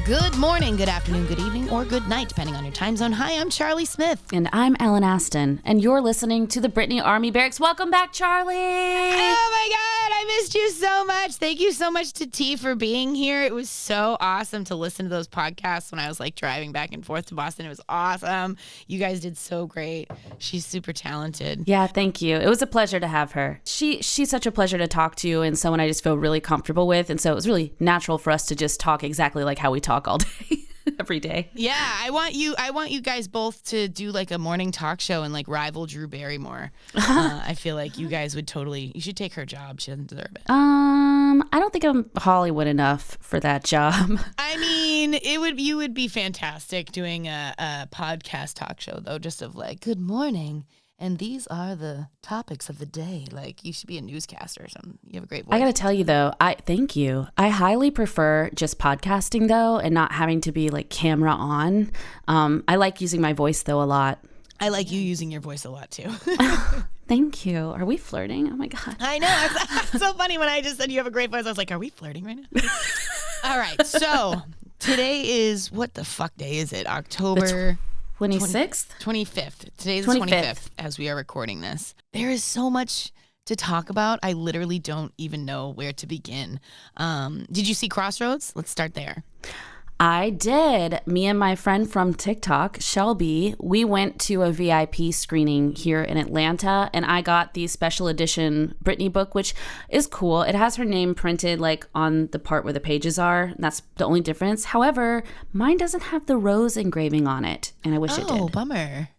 Good morning, good afternoon, good evening, or good night, depending on your time zone. Hi, I'm Charlie Smith. And I'm Allyn Aston, and you're listening to the Britney Army Barracks. Welcome back, Charlie! Oh my God, I missed you so much. Thank you so much to T for being here. It was so awesome to listen to those podcasts when I was like driving back and forth to Boston. It was awesome. You guys did so great. She's super talented. Yeah, thank you. It was a pleasure to have her. She's such a pleasure to talk to and someone I just feel really comfortable with. And so it was really natural for us to just talk exactly like how we talk all day. Every day. Yeah, I want you guys both to do like a morning talk show and like rival Drew Barrymore. I feel like you guys would you should take her job. She doesn't deserve it. I don't think I'm Hollywood enough for that job. I mean, you would be fantastic doing a podcast talk show though, just of like, good morning. And these are the topics of the day. Like, you should be a newscaster or something. You have a great voice. I got to tell you, though, thank you. I highly prefer just podcasting, though, and not having to be, like, camera on. I like using my voice, though, a lot. I like you using your voice a lot, too. Thank you. Are we flirting? Oh, my God. I know. It's so funny when I just said you have a great voice. I was like, are we flirting right now? All right. So, today is, what the fuck day is it? October... 26th? 25th. Today's the 25th as we are recording this. There is so much to talk about. I literally don't even know where to begin. Did you see Crossroads? Let's start there. I did. Me and my friend from TikTok, Shelby, we went to a VIP screening here in Atlanta, and I got the special edition Britney book, which is cool. It has her name printed like on the part where the pages are. And that's the only difference. However, mine doesn't have the rose engraving on it, and I wish it did. Oh, bummer.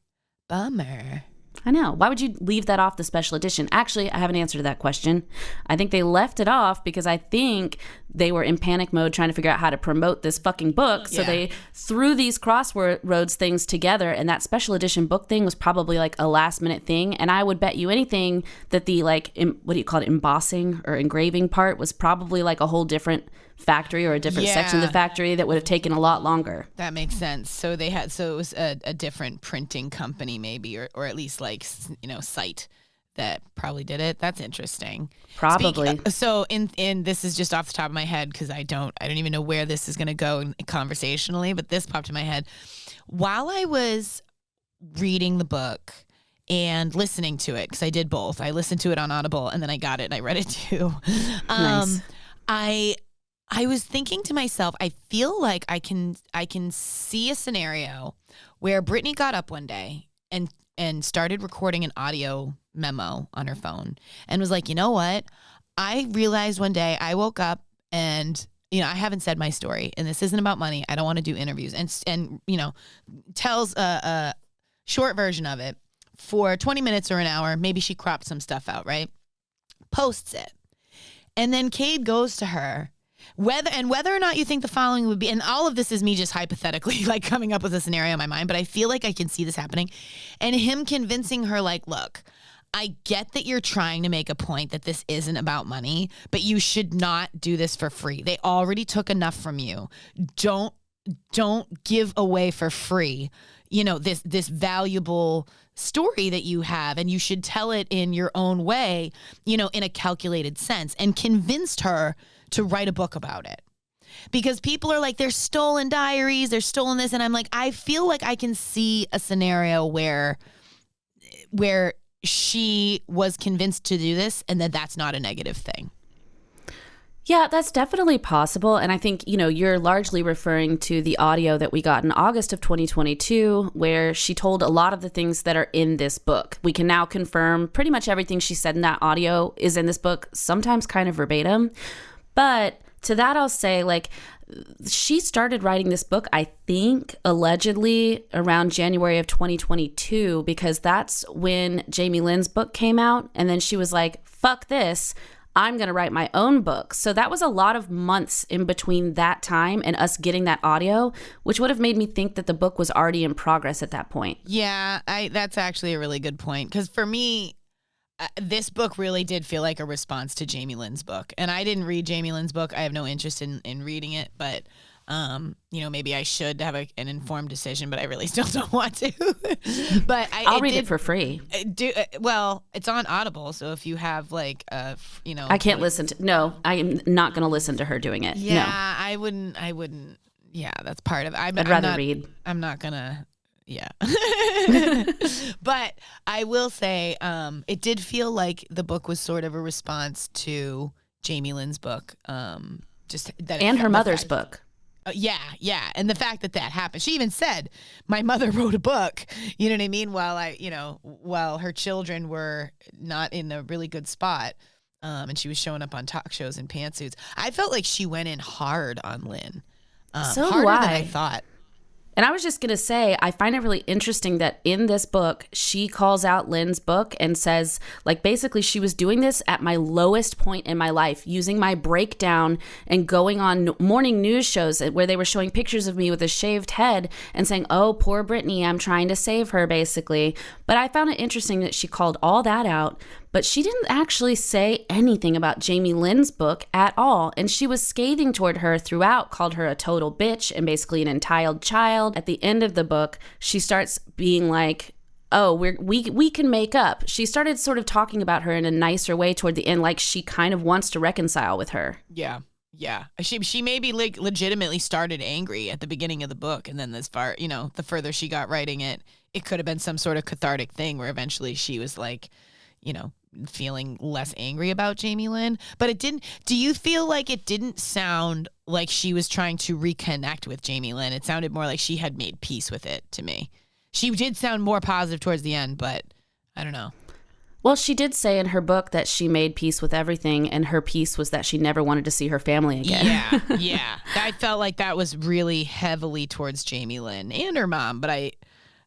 I know. Why would you leave that off the special edition? Actually, I have an answer to that question. I think they left it off because I think they were in panic mode trying to figure out how to promote this fucking book. So they threw these crossroads things together, and that special edition book thing was probably like a last minute thing. And I would bet you anything that the like, what do you call it, embossing or engraving part was probably like a whole different factory or a different section of the factory that would have taken a lot longer. That makes sense. So it was a different printing company maybe, or at least like, site that probably did it. That's interesting. Probably. So in this is just off the top of my head because I don't even know where this is going to go conversationally, but this popped in my head while I was reading the book and listening to it, because I did both. I listened to it on Audible and then I got it and I read it too. Nice. I was thinking to myself, I feel like I can see a scenario where Britney got up one day and started recording an audio memo on her phone and was like, you know what? I realized one day I woke up and, I haven't said my story and this isn't about money. I don't want to do interviews and tells a short version of it for 20 minutes or an hour. Maybe she cropped some stuff out, right? Posts it. And then Cade goes to her. Whether or not you think the following would be, and all of this is me just hypothetically like coming up with a scenario in my mind, but I feel like I can see this happening, and him convincing her like, look, I get that you're trying to make a point that this isn't about money, but you should not do this for free. They already took enough from you. Don't give away for free, this valuable story that you have, and you should tell it in your own way, in a calculated sense, and convinced her to write a book about it. Because people are like, there's stolen diaries, there's stolen this, and I'm like, I feel like I can see a scenario where she was convinced to do this and that that's not a negative thing. Yeah, that's definitely possible. And I think, you're largely referring to the audio that we got in August of 2022, where she told a lot of the things that are in this book. We can now confirm pretty much everything she said in that audio is in this book, sometimes kind of verbatim. But to that, I'll say, like, she started writing this book, I think, allegedly around January of 2022, because that's when Jamie Lynn's book came out. And then she was like, fuck this. I'm going to write my own book. So that was a lot of months in between that time and us getting that audio, which would have made me think that the book was already in progress at that point. Yeah, that's actually a really good point. Because for me, this book really did feel like a response to Jamie Lynn's book. And I didn't read Jamie Lynn's book. I have no interest in reading it. But, maybe I should have an informed decision, but I really still don't want to. But I'll read it for free. Well, it's on Audible. So if you have like, I can't listen to, no, I am not going to listen to her doing it. Yeah, no. I wouldn't Yeah, that's part of it. I'd rather read. I'm not gonna. Yeah. But I will say, it did feel like the book was sort of a response to Jamie Lynn's book. Just that, and her mother's book. Yeah. And the fact that happened. She even said, my mother wrote a book, you know what I mean? While her children were not in a really good spot. And she was showing up on talk shows in pantsuits. I felt like she went in hard on Lynn. So harder do I. than I thought. And I was just going to say, I find it really interesting that in this book, she calls out Lynn's book and says, like, basically she was doing this at my lowest point in my life, using my breakdown and going on morning news shows where they were showing pictures of me with a shaved head and saying, oh, poor Britney, I'm trying to save her, basically. But I found it interesting that she called all that out, but she didn't actually say anything about Jamie Lynn's book at all. And she was scathing toward her throughout, called her a total bitch and basically an entitled child. At the end of the book, she starts being like, oh, we can make up. She started sort of talking about her in a nicer way toward the end, like she kind of wants to reconcile with her. Yeah. She maybe like legitimately started angry at the beginning of the book. And then the further she got writing it, it could have been some sort of cathartic thing where eventually she was like, feeling less angry about Jamie Lynn. But it didn't. Do you feel like it didn't sound like she was trying to reconnect with Jamie Lynn? It sounded more like she had made peace with it to me. She did sound more positive towards the end, but I don't know. Well, she did say in her book that she made peace with everything, and her peace was that she never wanted to see her family again. Yeah. I felt like that was really heavily towards Jamie Lynn and her mom, but I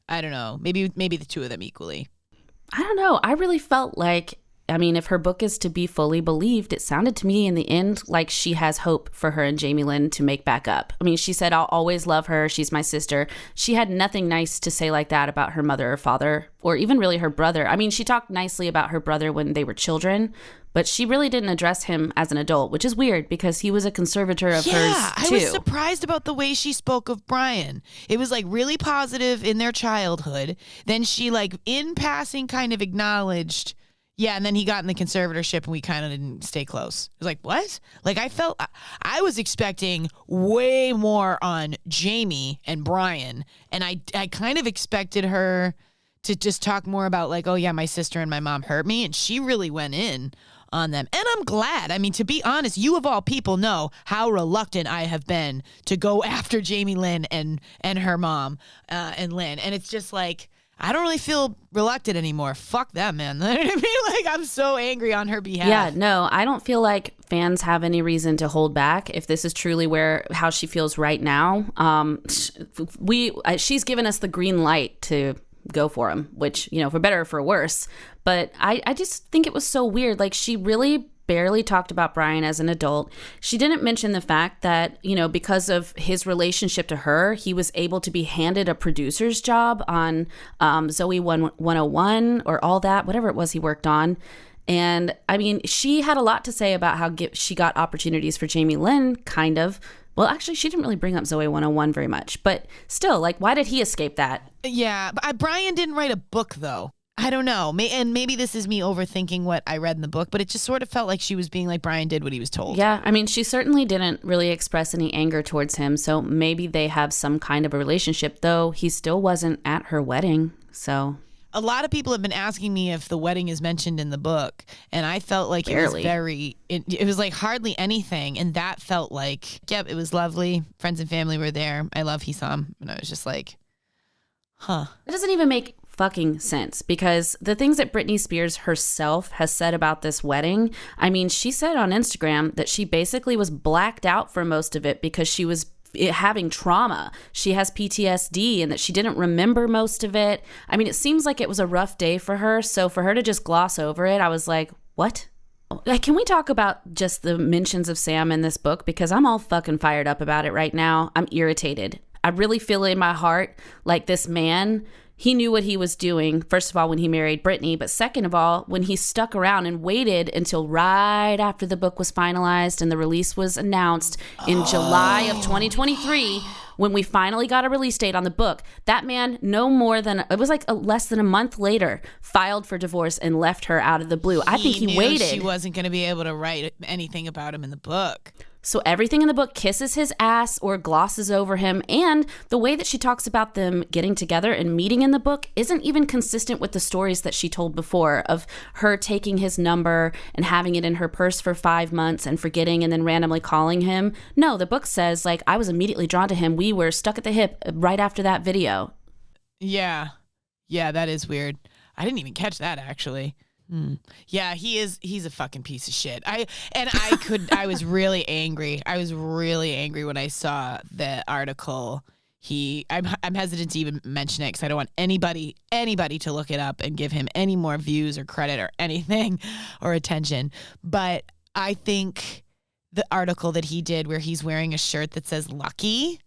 don't know. Maybe the two of them equally. I don't know. I really felt like, if her book is to be fully believed, it sounded to me in the end like she has hope for her and Jamie Lynn to make back up. She said, I'll always love her. She's my sister. She had nothing nice to say like that about her mother or father, or even really her brother. She talked nicely about her brother when they were children, but she really didn't address him as an adult, which is weird because he was a conservator of hers too. I was surprised about the way she spoke of Brian. It was like really positive in their childhood. Then she like in passing kind of acknowledged, and then he got in the conservatorship and we kind of didn't stay close. It was like, what? Like I was expecting way more on Jamie and Brian, and I kind of expected her to just talk more about like, oh yeah, my sister and my mom hurt me, and she really went in on them. And I'm glad. To be honest, you of all people know how reluctant I have been to go after Jamie Lynn and her mom and Lynn. And it's just like, I don't really feel reluctant anymore. Fuck them, man. You know what I mean? Like, I'm so angry on her behalf. Yeah, no, I don't feel like fans have any reason to hold back if this is truly how she feels right now. She's given us the green light to go for him, which, for better or for worse. But I just think it was so weird. Like, she really barely talked about Brian as an adult. She didn't mention the fact that, because of his relationship to her, he was able to be handed a producer's job on Zoe 101 or all that, whatever it was he worked on. And she had a lot to say about how she got opportunities for Jamie Lynn, kind of. Well, actually, she didn't really bring up Zoe 101 very much, but still, like, why did he escape that? Yeah, but Brian didn't write a book, though. I don't know. And maybe this is me overthinking what I read in the book, but it just sort of felt like she was being like Brian did what he was told. Yeah, she certainly didn't really express any anger towards him, so maybe they have some kind of a relationship, though he still wasn't at her wedding, so... A lot of people have been asking me if the wedding is mentioned in the book, and I felt like Barely. it was like hardly anything, and that felt like, yep, it was lovely. Friends and family were there. I love Hisam, and I was just like, huh. It doesn't even make fucking sense because the things that Britney Spears herself has said about this wedding, she said on Instagram that she basically was blacked out for most of it because she was having trauma. She has PTSD and that she didn't remember most of it. It seems like it was a rough day for her. So for her to just gloss over it, I was like, what? Can we talk about just the mentions of Sam in this book? Because I'm all fucking fired up about it right now. I'm irritated. I really feel in my heart like this man, he knew what he was doing, first of all, when he married Britney, but second of all, when he stuck around and waited until right after the book was finalized and the release was announced in July of 2023, when we finally got a release date on the book. That man, it was like less than a month later, filed for divorce and left her out of the blue. I think he waited. She wasn't going to be able to write anything about him in the book. So everything in the book kisses his ass or glosses over him, and the way that she talks about them getting together and meeting in the book isn't even consistent with the stories that she told before of her taking his number and having it in her purse for 5 months and forgetting and then randomly calling him. No, the book says, like, I was immediately drawn to him. We were stuck at the hip right after that video. Yeah, that is weird. I didn't even catch that, actually. Yeah, he's a fucking piece of shit. I was really angry. I was really angry when I saw the article. I'm hesitant to even mention it because I don't want anybody to look it up and give him any more views or credit or anything or attention. But I think the article that he did where he's wearing a shirt that says Lucky,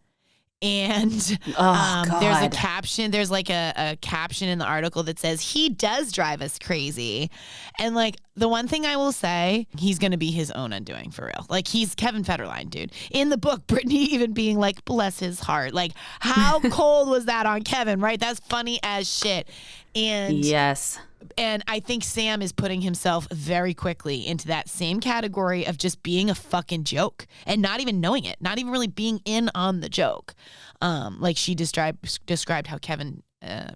and there's a caption. There's like a caption in the article that says, he does drive us crazy. And like, the one thing I will say, he's going to be his own undoing for real. Like, he's Kevin Federline, dude. In the book, Britney even being like, bless his heart. Like, how cold was that on Kevin, right? That's funny as shit. And yes. And I think Sam is putting himself very quickly into that same category of just being a fucking joke and not even knowing it, not even really being in on the joke. Like she described how Kevin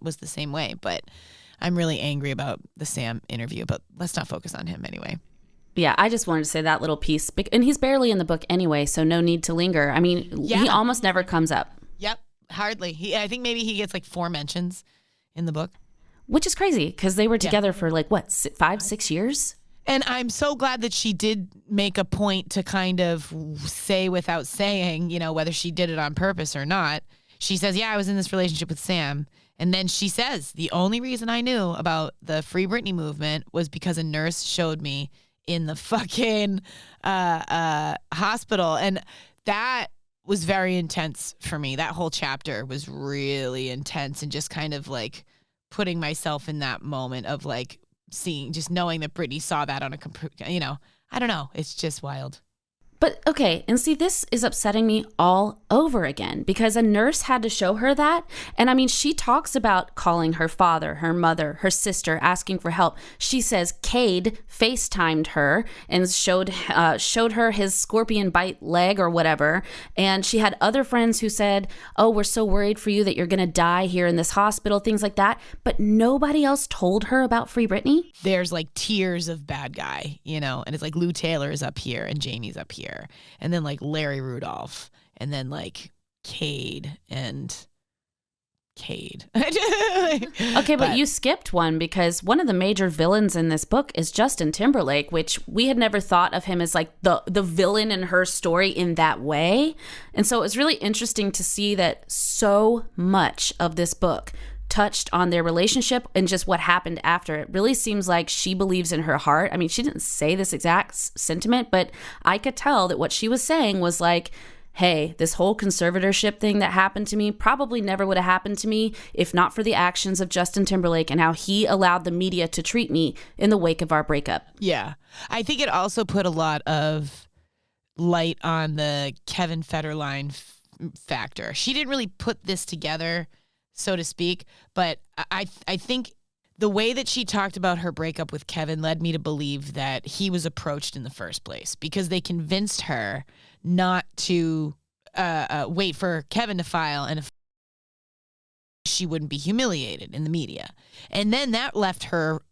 was the same way. But I'm really angry about the Sam interview, but let's not focus on him anyway. Yeah, I just wanted to say that little piece. And he's barely in the book anyway, so no need to linger. I mean, he almost never comes up. Yep, hardly. I think maybe he gets like 4 mentions in the book. Which is crazy because they were together for like, what, 5-6 years? And I'm so glad that she did make a point to kind of say without saying, you know, whether she did it on purpose or not. She says, yeah, I was in this relationship with Sam. And then she says, the only reason I knew about the Free Britney movement was because a nurse showed me in the fucking hospital. And that was very intense for me. That whole chapter was really intense and just kind of like putting myself in that moment of like just knowing that Britney saw that on a computer, you know, I don't know. It's just wild. But okay, and see, this is upsetting me all over again because a nurse had to show her that. And I mean, she talks about calling her father, her mother, her sister, asking for help. She says Cade FaceTimed her and showed her his scorpion bite leg or whatever. And she had other friends who said, oh, we're so worried for you that you're going to die here in this hospital, things like that. But nobody else told her about Free Britney. There's like tiers of bad guy, you know, and it's like Lou Taylor is up here and Jamie's up here. And then like Larry Rudolph, and then like Cade. Okay, but you skipped one because one of the major villains in this book is Justin Timberlake, which we had never thought of him as like the villain in her story in that way. And so it was really interesting to see that so much of this book touched on their relationship and just what happened after. It really seems like she believes in her heart. I mean, she didn't say this exact sentiment, but I could tell that what she was saying was like, hey, this whole conservatorship thing that happened to me probably never would have happened to me if not for the actions of Justin Timberlake and how he allowed the media to treat me in the wake of our breakup. Yeah. I think it also put a lot of light on the Kevin Federline factor. She didn't really put this together, so to speak, but I think the way that she talked about her breakup with Kevin led me to believe that he was approached in the first place because they convinced her not to wait for Kevin to file and she wouldn't be humiliated in the media. And then that left her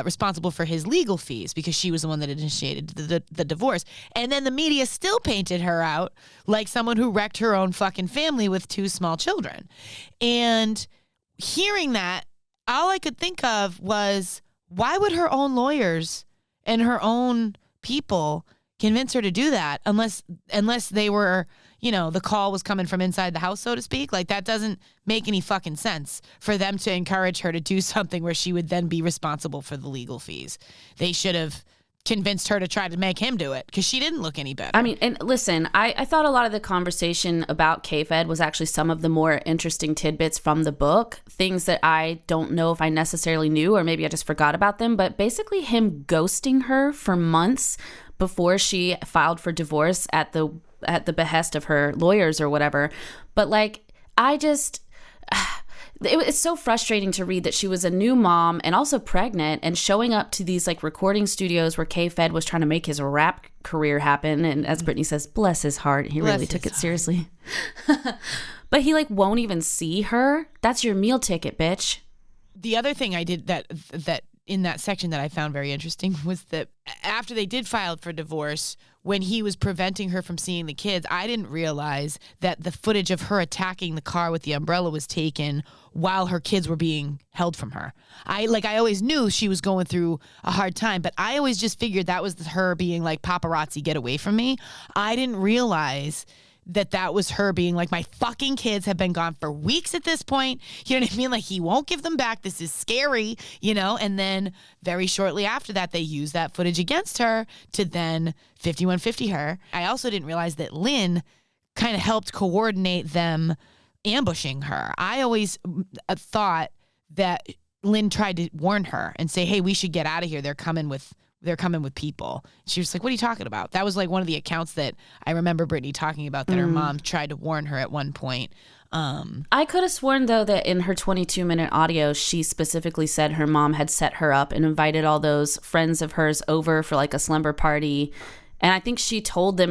responsible for his legal fees because she was the one that initiated the divorce. And then the media still painted her out like someone who wrecked her own fucking family with 2 small children. And hearing that, all I could think of was, why would her own lawyers and her own people convince her to do that unless they were, you know, the call was coming from inside the house, so to speak? Like, that doesn't make any fucking sense for them to encourage her to do something where she would then be responsible for the legal fees. They should have convinced her to try to make him do it because she didn't look any better. I mean, and listen, I thought a lot of the conversation about K-Fed was actually some of the more interesting tidbits from the book, things that I don't know if I necessarily knew or maybe I just forgot about them, but basically him ghosting her for months before she filed for divorce at the behest of her lawyers or whatever. But like, It's so frustrating to read that she was a new mom and also pregnant and showing up to these like recording studios where K-Fed was trying to make his rap career happen. And as Britney says, bless his heart. He really took it seriously. But he like won't even see her. That's your meal ticket, bitch. The other thing I did that in that section that I found very interesting was that after they did file for divorce, when he was preventing her from seeing the kids, I didn't realize that the footage of her attacking the car with the umbrella was taken while her kids were being held from her. I always knew she was going through a hard time, but I always just figured that was her being like, paparazzi, get away from me. I didn't realize that was her being like, my fucking kids have been gone for weeks at this point. You know what I mean? Like, he won't give them back. This is scary, you know? And then very shortly after that, they used that footage against her to then 5150 her. I also didn't realize that Lynn kind of helped coordinate them ambushing her. I always thought that Lynn tried to warn her and say, hey, we should get out of here. They're coming with people. She was like, what are you talking about? That was like one of the accounts that I remember Britney talking about, that her mom tried to warn her at one point. I could have sworn, though, that in her 22-minute audio, she specifically said her mom had set her up and invited all those friends of hers over for like a slumber party. And I think she told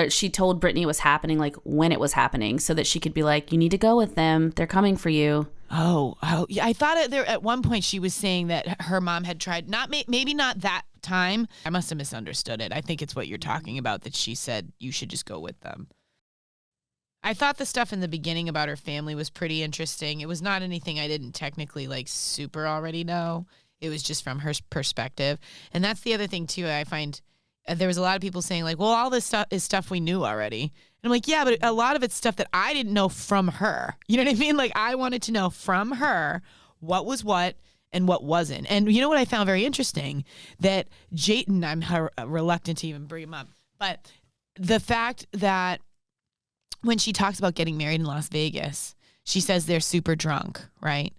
she told Britney it was happening, like when it was happening, so that she could be like, you need to go with them. They're coming for you. Oh, yeah. I thought there at one point she was saying that her mom had tried, maybe not that time. I must have misunderstood it. I think it's what you're talking about, that she said you should just go with them. I thought the stuff in the beginning about her family was pretty interesting. It was not anything I didn't technically like super already know. It was just from her perspective. And that's the other thing too. I find there was a lot of people saying like, well, all this stuff is stuff we knew already. And I'm like, yeah, but a lot of it's stuff that I didn't know from her. You know what I mean? Like, I wanted to know from her what was what and what wasn't. And you know what I found very interesting? That Jayden, I'm reluctant to even bring him up, but the fact that when she talks about getting married in Las Vegas, she says they're super drunk, right?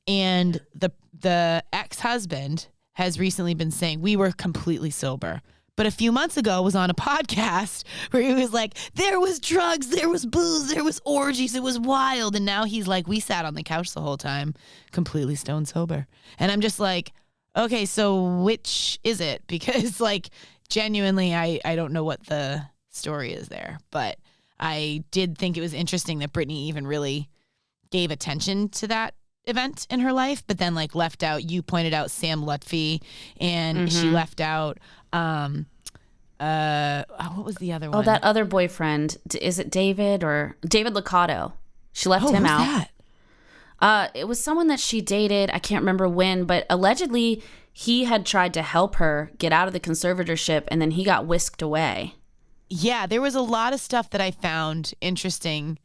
And the ex-husband has recently been saying, we were completely sober. But a few months ago was on a podcast where he was like, there was drugs, there was booze, there was orgies, it was wild. And now he's like, we sat on the couch the whole time, completely stone sober. And I'm just like, okay, so which is it? Because like, genuinely, I don't know what the story is there. But I did think it was interesting that Britney even really gave attention to that event in her life, but then like left out, you pointed out Sam Lutfi, and she left out what was the other one? Oh, that other boyfriend. Is it David or David Liccato? She left him who's out. That? It was someone that she dated. I can't remember when, but allegedly he had tried to help her get out of the conservatorship, and then he got whisked away. Yeah, there was a lot of stuff that I found interesting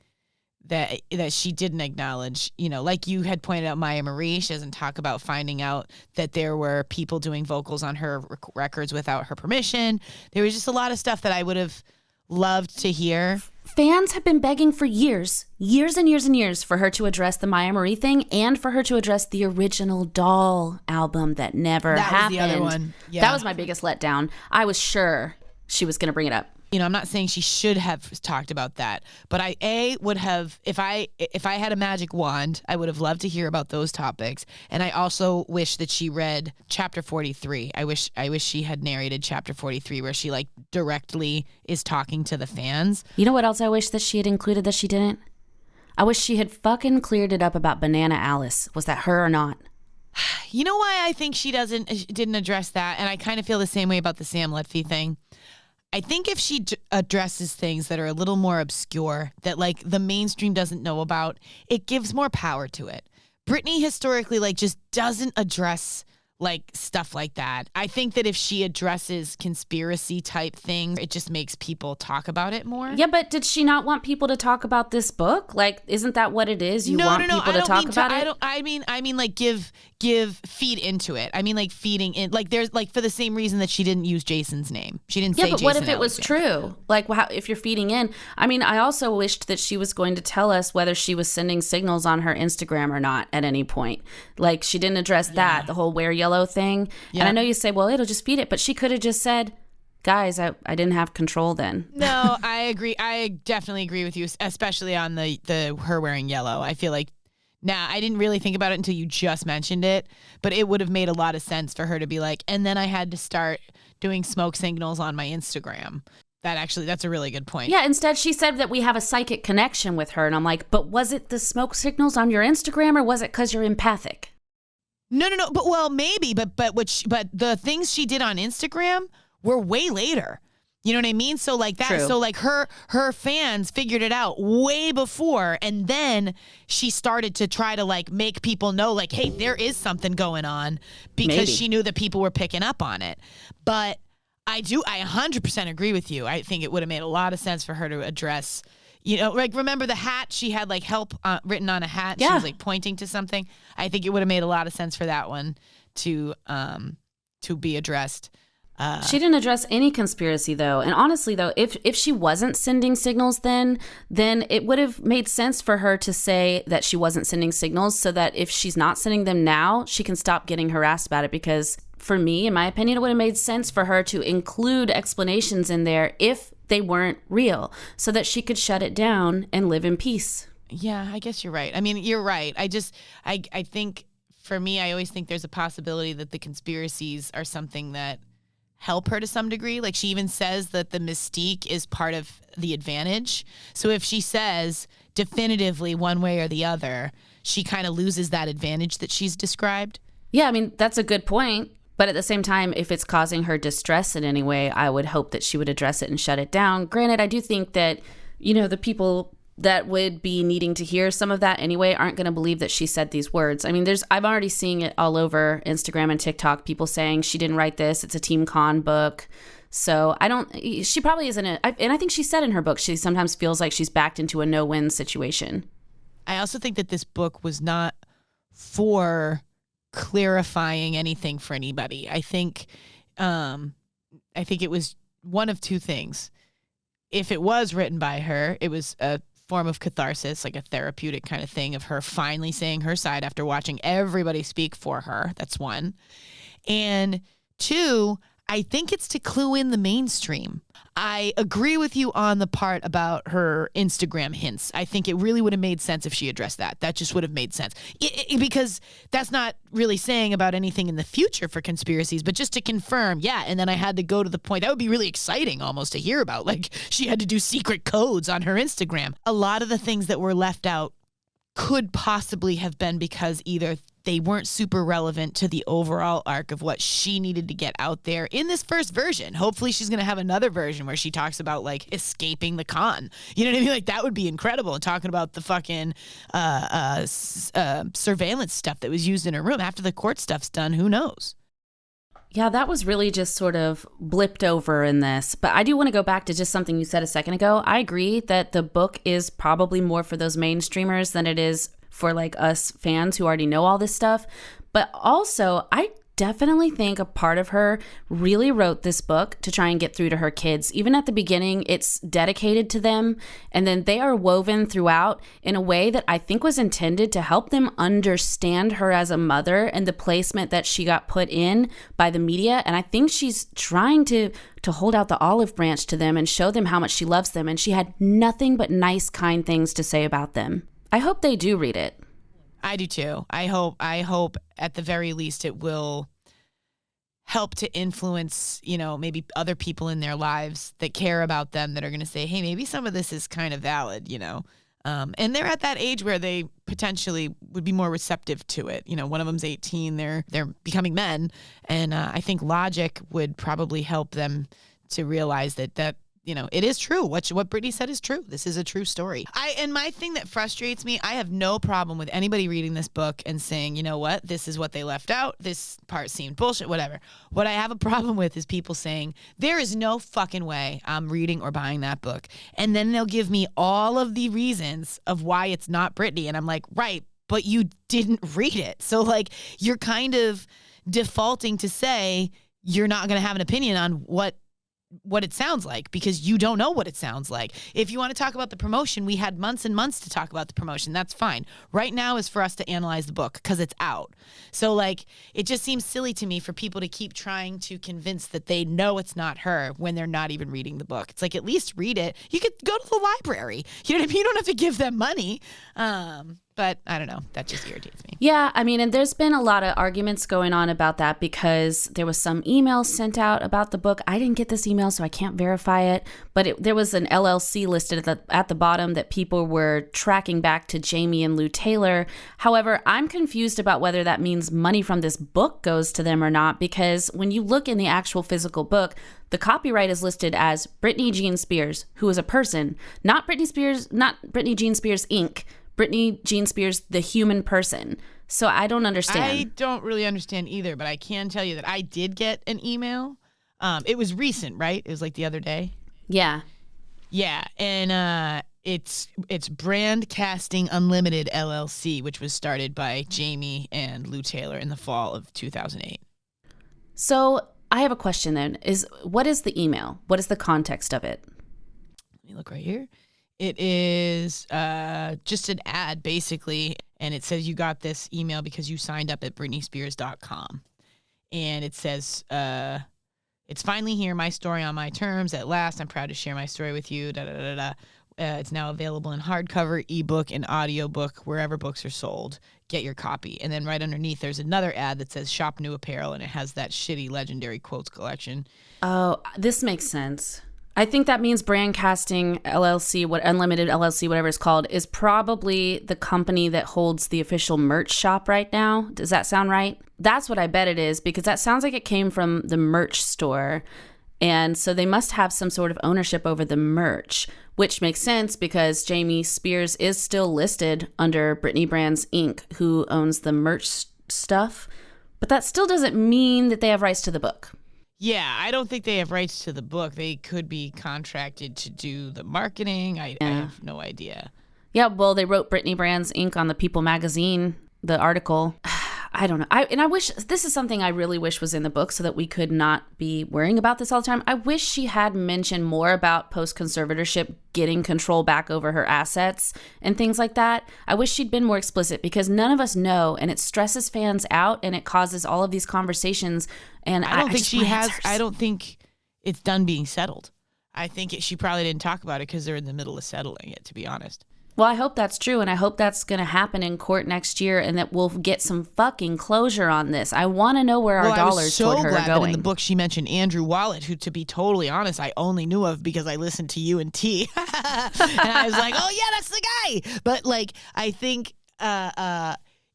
that she didn't acknowledge. You know, like you had pointed out, Maya Marie, she doesn't talk about finding out that there were people doing vocals on her records without her permission. There was just a lot of stuff that I would have loved to hear. Fans have been begging for years and years, for her to address the Maya Marie thing and for her to address the original Doll album that never happened. That was the other one. Yeah. That was my biggest letdown. I was sure she was going to bring it up. You know, I'm not saying she should have talked about that, but I would have, if I had a magic wand, I would have loved to hear about those topics. And I also wish that she read chapter 43. I wish she had narrated chapter 43, where she like directly is talking to the fans. You know what else I wish that she had included that she didn't? I wish she had fucking cleared it up about Banana Alice. Was that her or not? You know why I think she didn't address that? And I kind of feel the same way about the Sam Lutfi thing. I think if she addresses things that are a little more obscure, that like the mainstream doesn't know about, it gives more power to it. Britney historically like just doesn't address like stuff like that. I think that if she addresses conspiracy type things, it just makes people talk about it more. Yeah, but did she not want people to talk about this book? Like, isn't that what it is? You want people to talk about it? I mean like give feed into it. I mean like feeding in, like there's like for the same reason that she didn't use Jason's name. She didn't say Jason. Yeah, but what if it was true? Like if you're feeding in. I mean, I also wished that she was going to tell us whether she was sending signals on her Instagram or not at any point. Like she didn't address that, the whole wear yellow thing. Yeah. And I know you say, well, it'll just feed it, but she could have just said, guys, I didn't have control then. No, I agree. I definitely agree with you, especially on the her wearing yellow. I feel like Now, I didn't really think about it until you just mentioned it, but it would have made a lot of sense for her to be like, and then I had to start doing smoke signals on my Instagram. That's a really good point. Yeah, instead she said that we have a psychic connection with her. And I'm like, but was it the smoke signals on your Instagram or was it because you're empathic? No. But well, maybe. But the things she did on Instagram were way later. You know what I mean? So like that. True. So like her fans figured it out way before, and then she started to try to like make people know like, hey, there is something going on, because she knew that people were picking up on it. But I 100% agree with you. I think it would have made a lot of sense for her to address, like remember the hat? She had like help written on a hat. Yeah. She was like pointing to something. I think it would have made a lot of sense for that one to be addressed. She didn't address any conspiracy, though. And honestly, though, if she wasn't sending signals then it would have made sense for her to say that she wasn't sending signals, so that if she's not sending them now, she can stop getting harassed about it. Because for me, in my opinion, it would have made sense for her to include explanations in there if they weren't real, so that she could shut it down and live in peace. Yeah, I guess you're right. I mean, you're right. I think for me, I always think there's a possibility that the conspiracies are something that help her to some degree. Like she even says that the mystique is part of the advantage. So if she says definitively one way or the other, she kind of loses that advantage that she's described. Yeah, I mean, that's a good point. But at the same time, if it's causing her distress in any way, I would hope that she would address it and shut it down. Granted, I do think that, the people that would be needing to hear some of that anyway aren't going to believe that she said these words. I mean, I'm already seeing it all over Instagram and TikTok, people saying she didn't write this, it's a Team Con book. So she probably isn't and I think she said in her book, she sometimes feels like she's backed into a no-win situation. I also think that this book was not for clarifying anything for anybody. I think it was one of two things. If it was written by her, it was a form of catharsis, like a therapeutic kind of thing of her finally saying her side after watching everybody speak for her. That's one. And two, I think it's to clue in the mainstream. I agree with you on the part about her Instagram hints. I think it really would have made sense if she addressed that. That just would have made sense. Because that's not really saying about anything in the future for conspiracies, but just to confirm, yeah. And then I had to go to the point. That would be really exciting almost to hear about. Like she had to do secret codes on her Instagram. A lot of the things that were left out could possibly have been because either they weren't super relevant to the overall arc of what she needed to get out there in this first version. Hopefully she's going to have another version where she talks about like escaping the con. You know what I mean? Like that would be incredible. And talking about the fucking surveillance stuff that was used in her room after the court stuff's done. Who knows? Yeah, that was really just sort of blipped over in this. But I do want to go back to just something you said a second ago. I agree that the book is probably more for those mainstreamers than it is for like us fans who already know all this stuff. But also, I definitely think a part of her really wrote this book to try and get through to her kids. Even at the beginning, it's dedicated to them. And then they are woven throughout in a way that I think was intended to help them understand her as a mother and the placement that she got put in by the media. And I think she's trying to hold out the olive branch to them and show them how much she loves them. And she had nothing but nice, kind things to say about them. I hope they do read it. I do too. I hope at the very least it will help to influence, maybe other people in their lives that care about them, that are going to say, hey, maybe some of this is kind of valid, and they're at that age where they potentially would be more receptive to it. One of them's 18, they're becoming men. And I think logic would probably help them to realize that it is true. What Britney said is true. This is a true story. And my thing that frustrates me, I have no problem with anybody reading this book and saying, you know what, this is what they left out. This part seemed bullshit, whatever. What I have a problem with is people saying, there is no fucking way I'm reading or buying that book. And then they'll give me all of the reasons of why it's not Britney. And I'm like, right, but you didn't read it. So like, you're kind of defaulting to say you're not going to have an opinion on what it sounds like because you don't know what it sounds like. If you want to talk about the promotion, we had months and months to talk about the promotion. That's fine. Right now is for us to analyze the book because it's out. So like, it just seems silly to me for people to keep trying to convince that they know it's not her when they're not even reading the book. It's like, at least read it. You could go to the library. You know what I mean? You don't have to give them money. But but I don't know. That just irritates me. Yeah, I mean, and there's been a lot of arguments going on about that because there was some email sent out about the book. I didn't get this email, so I can't verify it. But there was an LLC listed at the bottom that people were tracking back to Jamie and Lou Taylor. However, I'm confused about whether that means money from this book goes to them or not, because when you look in the actual physical book, the copyright is listed as Britney Jean Spears, who is a person, not Britney Jean Spears Inc., Britney Jean Spears, the human person. So I don't understand. I don't really understand either, but I can tell you that I did get an email. It was recent, right? It was like the other day. Yeah. Yeah, and it's Brand Casting Unlimited LLC, which was started by Jamie and Lou Taylor in the fall of 2008. So I have a question then. What is the email? What is the context of it? Let me look right here. It is just an ad, basically, and it says you got this email because you signed up at BritneySpears.com. And it says, it's finally here, my story on my terms. At last, I'm proud to share my story with you. It's now available in hardcover, ebook, and audiobook, wherever books are sold. Get your copy. And then right underneath, there's another ad that says shop new apparel, and it has that shitty legendary quotes collection. Oh, this makes sense. I think that means Brand Casting LLC, Unlimited LLC, whatever it's called, is probably the company that holds the official merch shop right now. Does that sound right? That's what I bet it is, because that sounds like it came from the merch store. And so they must have some sort of ownership over the merch, which makes sense because Jamie Spears is still listed under Britney Brands Inc., who owns the merch stuff. But that still doesn't mean that they have rights to the book. Yeah, I don't think they have rights to the book. They could be contracted to do the marketing. I have no idea. Yeah, well, they wrote Britney Brands Inc. on the People magazine, the article. I don't know. I wish, this is something I really wish was in the book so that we could not be worrying about this all the time. I wish she had mentioned more about post-conservatorship getting control back over her assets and things like that. I wish she'd been more explicit because none of us know, and it stresses fans out and it causes all of these conversations. And I don't think she has. I don't think it's done being settled. I think she probably didn't talk about it because they're in the middle of settling it, to be honest. Well, I hope that's true, and I hope that's going to happen in court next year, and that we'll get some fucking closure on this. I want to know where our dollars toward her are going. I was so glad that in the book she mentioned Andrew Wallet, who, to be totally honest, I only knew of because I listened to you and T. And I was like, oh, yeah, that's the guy. But, like, I think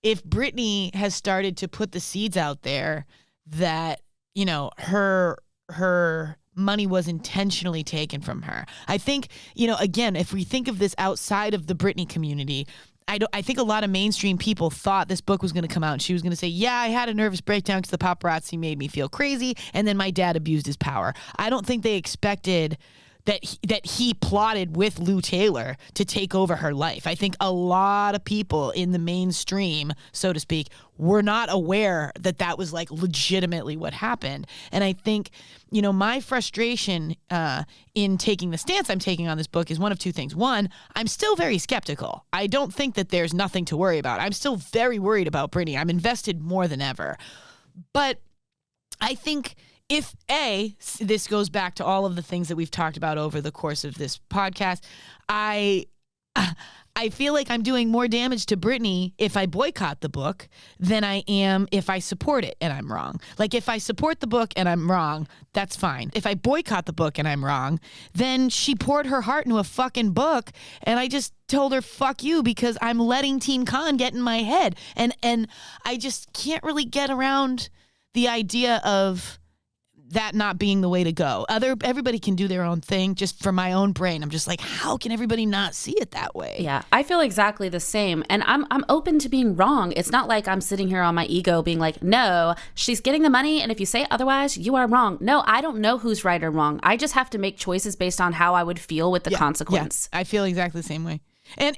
if Britney has started to put the seeds out there that, you know, her money was intentionally taken from her. I think, you know, again, if we think of this outside of the Britney community, I think a lot of mainstream people thought this book was going to come out and she was going to say, yeah, I had a nervous breakdown because the paparazzi made me feel crazy, and then my dad abused his power. I don't think they expected that he plotted with Lou Taylor to take over her life. I think a lot of people in the mainstream, so to speak, were not aware that that was like legitimately what happened. And I think, you know, my frustration in taking the stance I'm taking on this book is one of two things. One, I'm still very skeptical. I don't think that there's nothing to worry about. I'm still very worried about Britney. I'm invested more than ever. But I think if this goes back to all of the things that we've talked about over the course of this podcast, I feel like I'm doing more damage to Britney if I boycott the book than I am if I support it and I'm wrong. Like, if I support the book and I'm wrong, that's fine. If I boycott the book and I'm wrong, then she poured her heart into a fucking book and I just told her, fuck you, because I'm letting Teen Con get in my head. And I just can't really get around the idea of that not being the way to go. Everybody can do their own thing. Just for my own brain, I'm just like, how can everybody not see it that way? Yeah, I feel exactly the same. And I'm open to being wrong. It's not like I'm sitting here on my ego being like, no, she's getting the money, and if you say otherwise, you are wrong. No, I don't know who's right or wrong. I just have to make choices based on how I would feel with the consequence. Yeah, I feel exactly the same way. And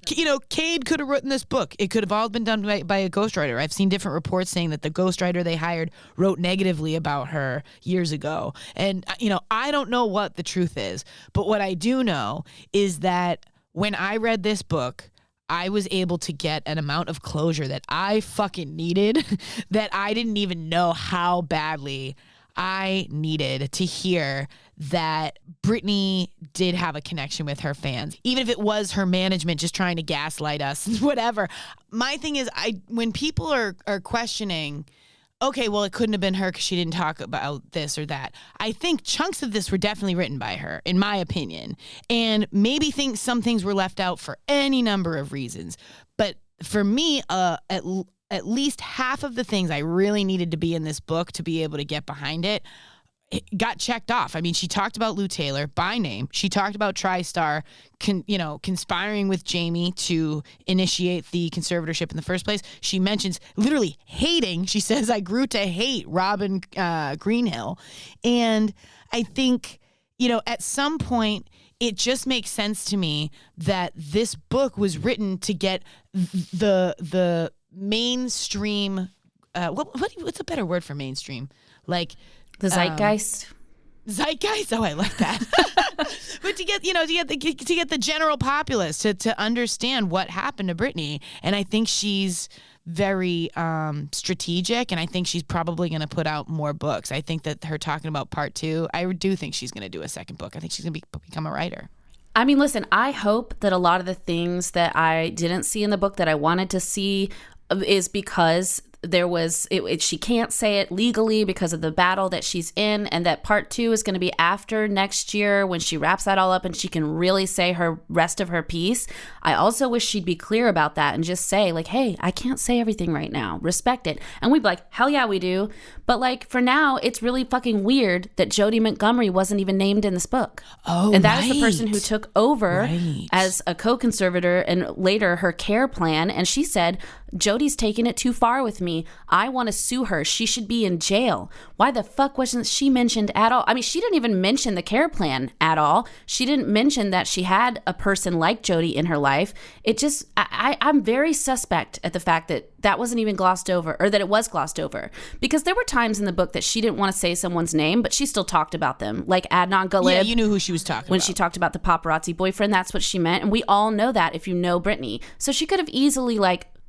you know, Cade could have written this book. It could have all been done by a ghostwriter. I've seen different reports saying that the ghostwriter they hired wrote negatively about her years ago. And, you know, I don't know what the truth is. But what I do know is that when I read this book, I was able to get an amount of closure that I fucking needed that I didn't even know how badly I needed to hear that Britney did have a connection with her fans, even if it was her management just trying to gaslight us, whatever. My thing is, when people are questioning, okay, well, it couldn't have been her because she didn't talk about this or that. I think chunks of this were definitely written by her, in my opinion. And maybe some things were left out for any number of reasons. But for me, at least half of the things I really needed to be in this book to be able to get behind it got checked off. I mean, she talked about Lou Taylor by name. She talked about TriStar, conspiring with Jamie to initiate the conservatorship in the first place. She mentions literally hating. She says, I grew to hate Robin Greenhill. And I think, at some point, it just makes sense to me that this book was written to get the mainstream. What's a better word for mainstream? Like the zeitgeist. Zeitgeist. Oh, I like that. But to get the general populace to understand what happened to Britney, and I think she's very strategic, and I think she's probably going to put out more books. I think that her talking about part 2, I do think she's going to do a second book. I think she's going to become a writer. I mean, listen, I hope that a lot of the things that I didn't see in the book that I wanted to see is because there was she can't say it legally because of the battle that she's in, and that part 2 is going to be after next year when she wraps that all up and she can really say her rest of her piece. I also wish she'd be clear about that and just say, like, hey, I can't say everything right now, respect it. And we'd be like, hell yeah, we do. But like, for now, it's really fucking weird that Jodie Montgomery wasn't even named in this book. Oh, and that is the person who took over Right. as a co-conservator and later her care plan. And she said, Jodie's taking it too far with me. I want to sue her. She should be in jail. Why the fuck wasn't she mentioned at all? I mean, she didn't even mention the care plan at all. She didn't mention that she had a person like Jodie in her life. It just, I'm very suspect at the fact that that wasn't even glossed over, or that it was glossed over. Because there were times in the book that she didn't want to say someone's name, but she still talked about them. Like Adnan Galib. Yeah, you knew who she was talking when about. she talked about the paparazzi boyfriend, that's what she meant. And we all know that if you know Britney. So she could have easily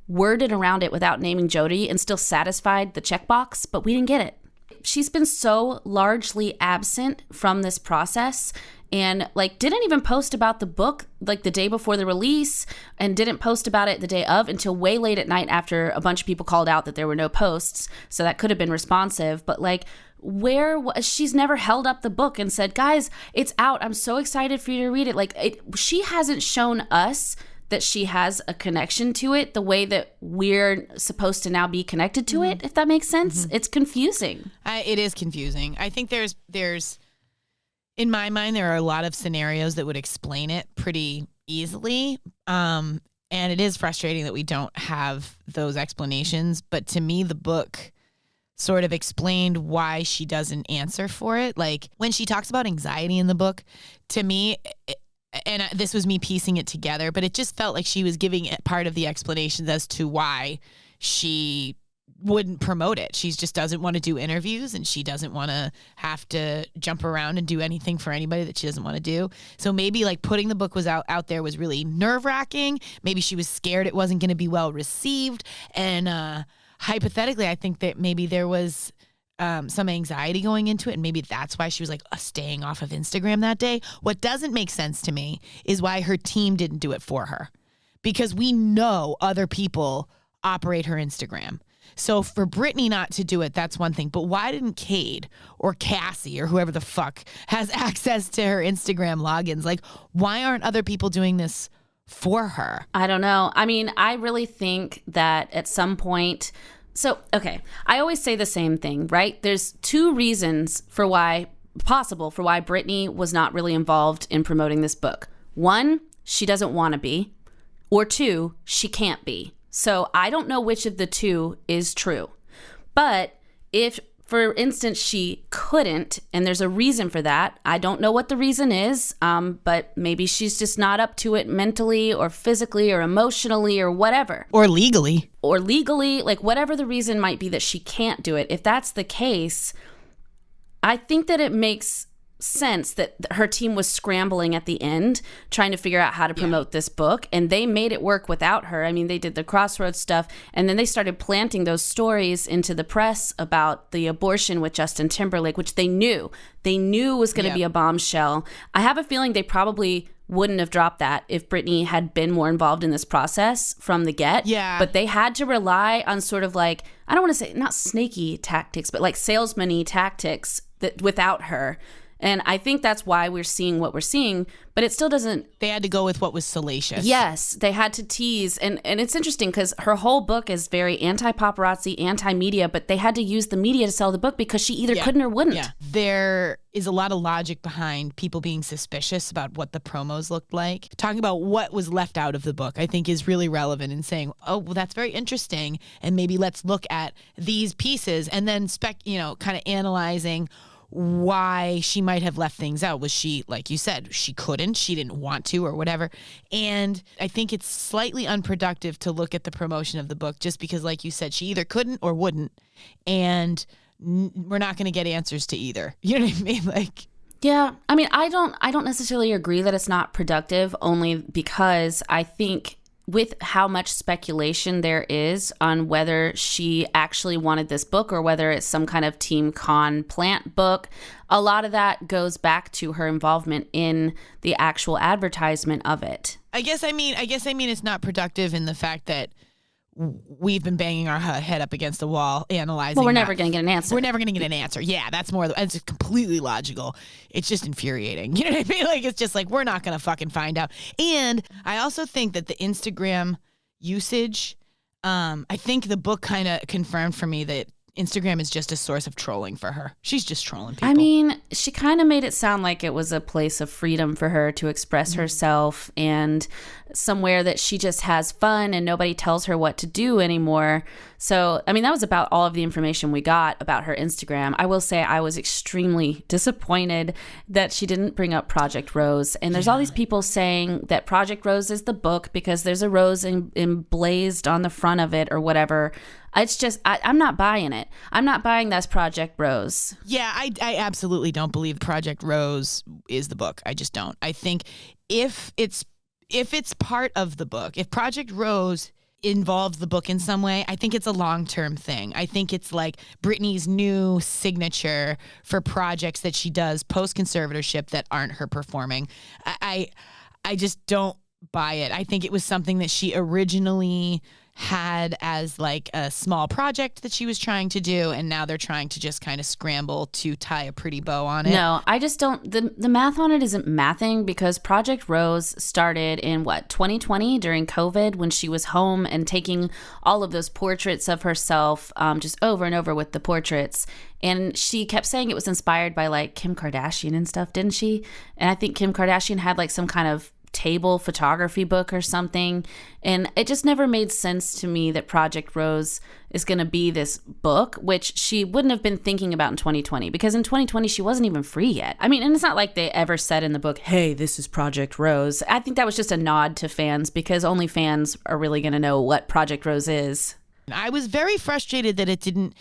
worded around it without naming Jodie and still satisfied the checkbox, but we didn't get it. She's been so largely absent from this process and didn't even post about the book the day before the release, and didn't post about it the day of until way late at night after a bunch of people called out that there were no posts. So that could have been responsive, but she's never held up the book and said, guys, it's out. I'm so excited for you to read it. She hasn't shown us that she has a connection to it the way that we're supposed to now be connected to it, if that makes sense. It's confusing. It is confusing. I think there's in my mind, there are a lot of scenarios that would explain it pretty easily. And it is frustrating that we don't have those explanations. But to me, the book sort of explained why she doesn't answer for it. Like when she talks about anxiety in the book, to me, and this was me piecing it together, but it just felt like she was giving it part of the explanations as to why she wouldn't promote it. She just doesn't want to do interviews, and she doesn't want to have to jump around and do anything for anybody that she doesn't want to do. So maybe putting the book was out there was really nerve-wracking. Maybe she was scared it wasn't going to be well received. And hypothetically, I think that maybe there was some anxiety going into it, and maybe that's why she was staying off of Instagram that day. What doesn't make sense to me is why her team didn't do it for her, because we know other people operate her Instagram. So for Britney not to do it, that's one thing. But why didn't Cade or Cassie or whoever the fuck has access to her Instagram logins? Why aren't other people doing this for her? I don't know. I mean, I really think that at some point... So, okay, I always say the same thing, right? There's two reasons possible for why Britney was not really involved in promoting this book. One, she doesn't want to be. Or two, she can't be. So I don't know which of the two is true. But if, for instance, she couldn't, and there's a reason for that, I don't know what the reason is, but maybe she's just not up to it mentally or physically or emotionally or whatever. Or legally, whatever the reason might be that she can't do it. If that's the case, I think that it makes sense that her team was scrambling at the end trying to figure out how to promote this book, and they made it work without her. I mean, they did the Crossroads stuff, and then they started planting those stories into the press about the abortion with Justin Timberlake, which they knew was going to be a bombshell. I have a feeling they probably wouldn't have dropped that if Britney had been more involved in this process from the get. Yeah. But they had to rely on sort of like, I don't want to say not snaky tactics, but like salesman-y tactics that without her. And I think that's why we're seeing what we're seeing, but it still doesn't. They had to go with what was salacious. Yes, they had to tease. And it's interesting because her whole book is very anti-paparazzi, anti-media, but they had to use the media to sell the book because she either couldn't or wouldn't. Yeah. There is a lot of logic behind people being suspicious about what the promos looked like. Talking about what was left out of the book, I think is really relevant in saying, oh, well, that's very interesting. And maybe let's look at these pieces and then kind of analyzing why she might have left things out. Was she, like you said, she didn't want to or whatever. And I think it's slightly unproductive to look at the promotion of the book just because, like you said, she either couldn't or wouldn't. And we're not going to get answers to either. You know what I mean? Like, yeah. I mean, I don't necessarily agree that it's not productive, only because I think with how much speculation there is on whether she actually wanted this book or whether it's some kind of Team Con plant book, a lot of that goes back to her involvement in the actual advertisement of it. I guess I mean it's not productive in the fact that we've been banging our head up against the wall analyzing. Well, we're never going to get an answer. We're never going to get an answer. Yeah, that's it's completely logical. It's just infuriating. You know what I mean? Like, it's just like, we're not going to fucking find out. And I also think that the Instagram usage, I think the book kind of confirmed for me that Instagram is just a source of trolling for her. She's just trolling people. I mean, she kind of made it sound like it was a place of freedom for her to express herself and somewhere that she just has fun and nobody tells her what to do anymore. So, I mean, that was about all of the information we got about her Instagram. I will say I was extremely disappointed that she didn't bring up Project Rose. And there's all these people saying that Project Rose is the book because there's a rose emblazed on the front of it or whatever. It's just, I'm not buying it. I'm not buying that's Project Rose. Yeah, I absolutely don't believe Project Rose is the book. I just don't. I think if it's part of the book, if Project Rose involves the book in some way, I think it's a long-term thing. I think it's like Britney's new signature for projects that she does post-conservatorship that aren't her performing. I just don't buy it. I think it was something that she originally had as like a small project that she was trying to do, and now they're trying to just kind of scramble to tie a pretty bow on it. No, I just don't. The math on it isn't mathing because Project Rose started in 2020 during COVID when she was home and taking all of those portraits of herself just over and over with the portraits. And she kept saying it was inspired by like Kim Kardashian and stuff, didn't she? And I think Kim Kardashian had like some kind of table photography book or something, and it just never made sense to me that Project Rose is going to be this book, which she wouldn't have been thinking about in 2020 because in 2020 she wasn't even free yet. I mean, and it's not like they ever said in the book, hey, this is Project Rose. I think that was just a nod to fans because only fans are really going to know what Project Rose is. I was very frustrated that it didn't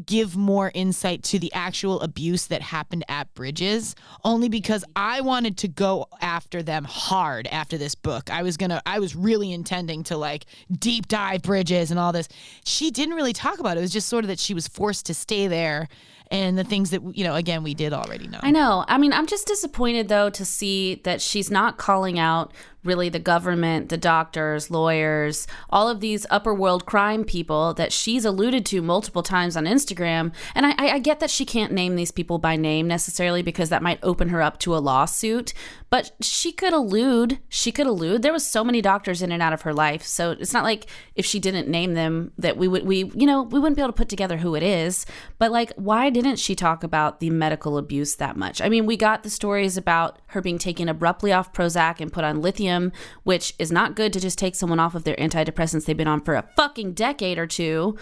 give more insight to the actual abuse that happened at Bridges, only because I wanted to go after them hard after this book. I was really intending to like deep dive Bridges and all this. She didn't really talk about it. It was just sort of that she was forced to stay there and the things that, again, we did already know. I know. I mean, I'm just disappointed, though, to see that she's not calling out really the government, the doctors, lawyers, all of these upper world crime people that she's alluded to multiple times on Instagram. And I get that she can't name these people by name necessarily because that might open her up to a lawsuit. But she could allude. There was so many doctors in and out of her life. So it's not like if she didn't name them that we wouldn't be able to put together who it is. But like, why didn't she talk about the medical abuse that much? I mean, we got the stories about her being taken abruptly off Prozac and put on lithium, which is not good to just take someone off of their antidepressants they've been on for a fucking decade or two.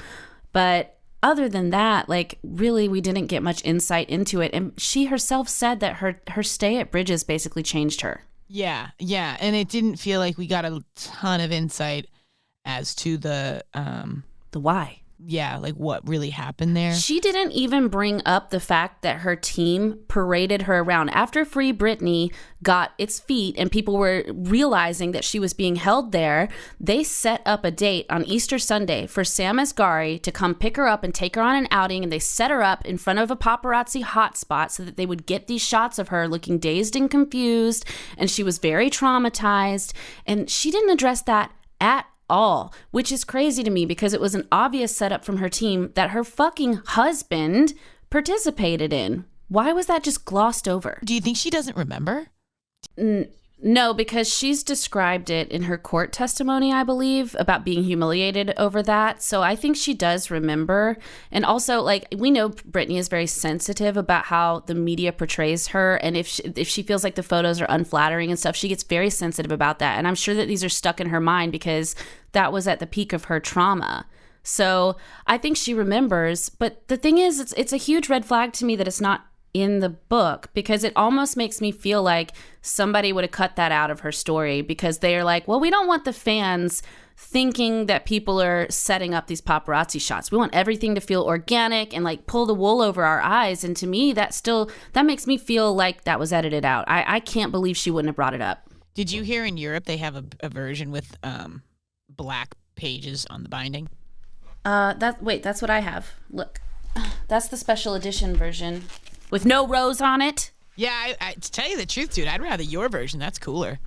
But other than that, like, really, we didn't get much insight into it. And she herself said that her stay at Bridges basically changed her. Yeah. And it didn't feel like we got a ton of insight as to the why. like what really happened there. She didn't even bring up the fact that her team paraded her around. After Free Britney got its feet and people were realizing that she was being held there, they set up a date on Easter Sunday for Sam Asghari to come pick her up and take her on an outing, and they set her up in front of a paparazzi hotspot so that they would get these shots of her looking dazed and confused, and she was very traumatized, and she didn't address that at all, which is crazy to me because it was an obvious setup from her team that her fucking husband participated in. Why was that just glossed over? Do you think she doesn't remember? No, because she's described it in her court testimony, I believe, about being humiliated over that. So I think she does remember. And also, like, we know Britney is very sensitive about how the media portrays her. And if she feels like the photos are unflattering and stuff, she gets very sensitive about that. And I'm sure that these are stuck in her mind because that was at the peak of her trauma. So I think she remembers. But the thing is, it's a huge red flag to me that it's not in the book, because it almost makes me feel like somebody would have cut that out of her story because they are like, well, we don't want the fans thinking that people are setting up these paparazzi shots. We want everything to feel organic and like pull the wool over our eyes. And to me, that makes me feel like that was edited out. I can't believe she wouldn't have brought it up. Did you hear in Europe they have a version with black pages on the binding? That's what I have. Look, that's the special edition version. With no rose on it? Yeah, to tell you the truth, dude, I'd rather your version. That's cooler.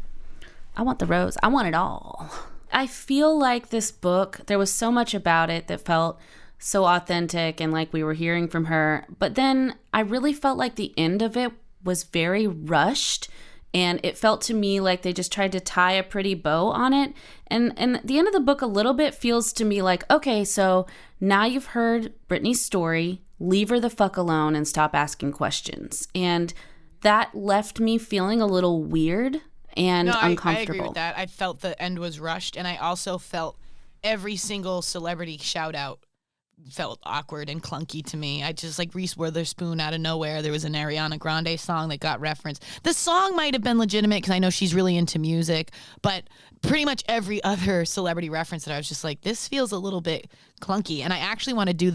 I want the rose. I want it all. I feel like this book, there was so much about it that felt so authentic and like we were hearing from her. But then I really felt like the end of it was very rushed. And it felt to me like they just tried to tie a pretty bow on it. And the end of the book a little bit feels to me like, okay, so now you've heard Britney's story. Leave her the fuck alone and stop asking questions. And that left me feeling a little weird and uncomfortable. I agree with that. I felt the end was rushed, and I also felt every single celebrity shout out felt awkward and clunky to me. I just like Reese Witherspoon out of nowhere. There was an Ariana Grande song that got referenced. The song might have been legitimate because I know she's really into music, but pretty much every other celebrity reference that I was just like, this feels a little bit clunky. And I actually want to do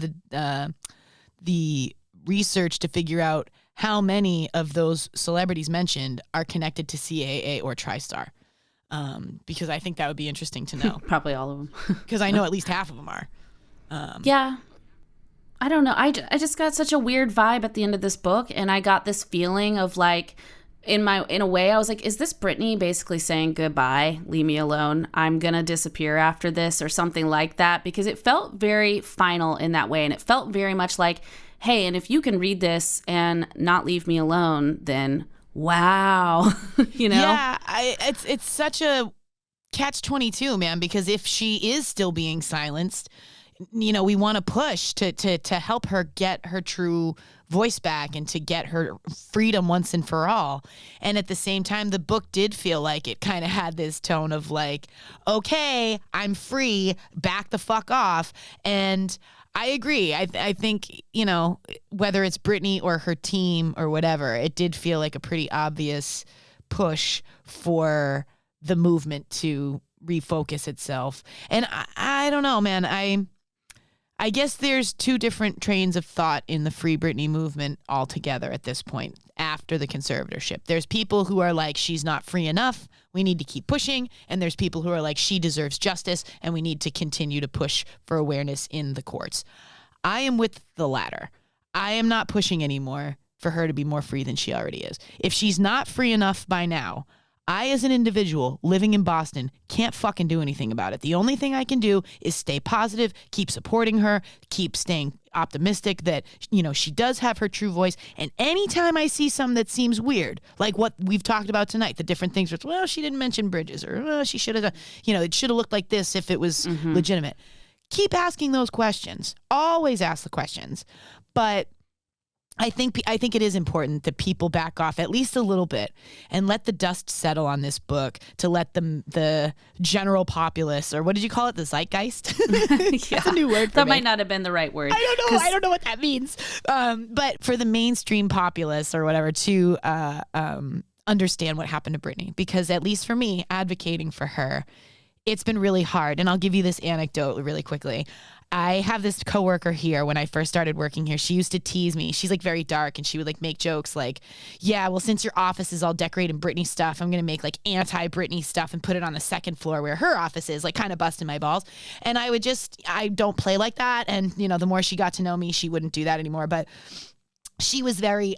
the research to figure out how many of those celebrities mentioned are connected to CAA or TriStar, because I think that would be interesting to know. Probably all of them. Because I know at least half of them are. Yeah. I don't know. I just got such a weird vibe at the end of this book, and I got this feeling of like, in a way, I was like, is this Britney basically saying goodbye, leave me alone, I'm gonna disappear after this, or something like that? Because it felt very final in that way, and it felt very much like, hey, and if you can read this and not leave me alone, then wow. You know? Yeah, it's such a catch-22, man, because if she is still being silenced, you know, we want to push to help her get her true voice back and to get her freedom once and for all. And at the same time, the book did feel like it kind of had this tone of like, okay, I'm free, back the fuck off. And I agree. I think, you know, whether it's Britney or her team or whatever, it did feel like a pretty obvious push for the movement to refocus itself. And I don't know, man. I guess there's two different trains of thought in the Free Britney movement altogether at this point after the conservatorship. There's people who are like, she's not free enough, we need to keep pushing. And there's people who are like, she deserves justice and we need to continue to push for awareness in the courts. I am with the latter. I am not pushing anymore for her to be more free than she already is. If she's not free enough by now, I, as an individual living in Boston, can't fucking do anything about it. The only thing I can do is stay positive, keep supporting her, keep staying optimistic that, you know, she does have her true voice. And anytime I see something that seems weird, like what we've talked about tonight, the different things, where it's, well, she didn't mention bridges, or well, she should have, you know, it should have looked like this if it was legitimate. Keep asking those questions. Always ask the questions. But I think it is important that people back off at least a little bit and let the dust settle on this book, to let the general populace, or what did you call it, the zeitgeist? That's a new word for that me. Might not have been the right word. I don't know what that means. But for the mainstream populace or whatever to understand what happened to Britney, because at least for me, advocating for her it's been really hard. And I'll give you this anecdote really quickly. I have this coworker here when I first started working here. She used to tease me. She's like very dark, and she would like make jokes like, yeah, well, since your office is all decorated in Britney stuff, I'm going to make like anti-Britney stuff and put it on the second floor where her office is, like kind of busting my balls. And I don't play like that. And, you know, the more she got to know me, she wouldn't do that anymore. But she was very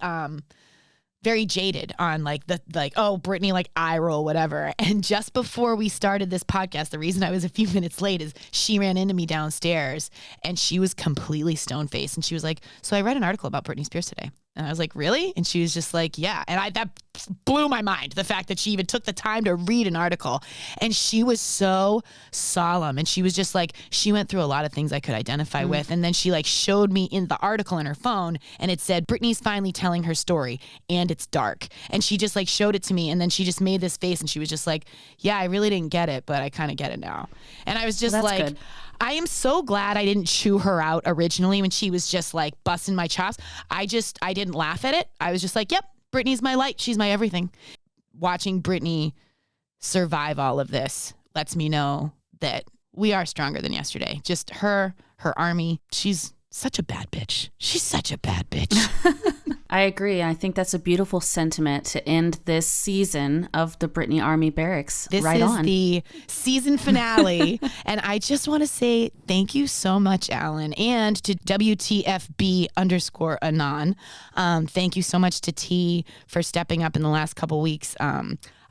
jaded on oh, Britney, like eye roll, whatever. And just before we started this podcast, the reason I was a few minutes late is she ran into me downstairs and she was completely stone faced. And she was like, so I read an article about Britney Spears today. And I was like, really? And she was just like, yeah. And that blew my mind, the fact that she even took the time to read an article. And she was so solemn. And she was just like, she went through a lot of things I could identify with. And then she like showed me in the article in her phone, and it said, Britney's finally telling her story and it's dark. And she just like showed it to me. And then she just made this face and she was just like, yeah, I really didn't get it, but I kind of get it now. And I was just like, good. I am so glad I didn't chew her out originally when she was just like busting my chops. I didn't laugh at it. I was just like, yep, Britney's my light. She's my everything. Watching Britney survive all of this lets me know that we are stronger than yesterday. Just her army. She's such a bad bitch. She's such a bad bitch. I agree. I think that's a beautiful sentiment to end this season of the Britney Army Barracks. This is the season finale. And I just want to say thank you so much, Allyn, and to WTFB_Anon. Thank you so much to T for stepping up in the last couple weeks.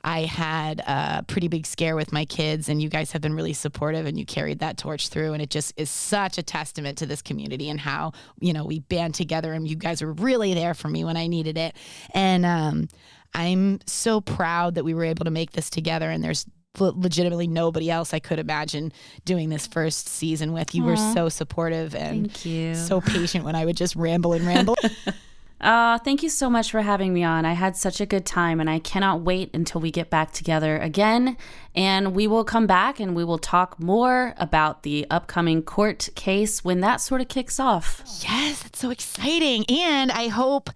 I had a pretty big scare with my kids, and you guys have been really supportive, and you carried that torch through. And it just is such a testament to this community and how, you know, we band together, and you guys were really there for me when I needed it. And I'm so proud that we were able to make this together, and there's legitimately nobody else I could imagine doing this first season with. You were so supportive and thank you. So patient when I would just ramble. Thank you so much for having me on. I had such a good time, and I cannot wait until we get back together again. And we will come back and we will talk more about the upcoming court case when that sort of kicks off. Yes, it's so exciting. And I hope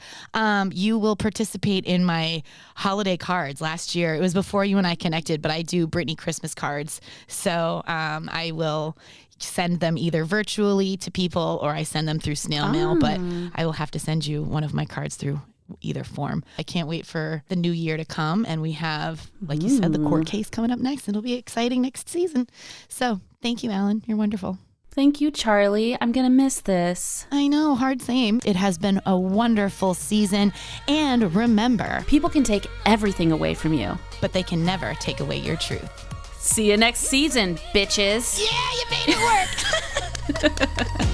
you will participate in my holiday cards. Last year, it was before you and I connected, but I do Britney Christmas cards. So I will send them either virtually to people or I send them through snail mail, but I will have to send you one of my cards through either form. I can't wait for the new year to come, and we have, like you said, the court case coming up next. It'll be exciting next season. So thank you, Allyn. You're wonderful. Thank you, Charlie. I'm going to miss this. I know, hard same. It has been a wonderful season. And remember, people can take everything away from you, but they can never take away your truth. See you next season, bitches. Yeah, you made it work.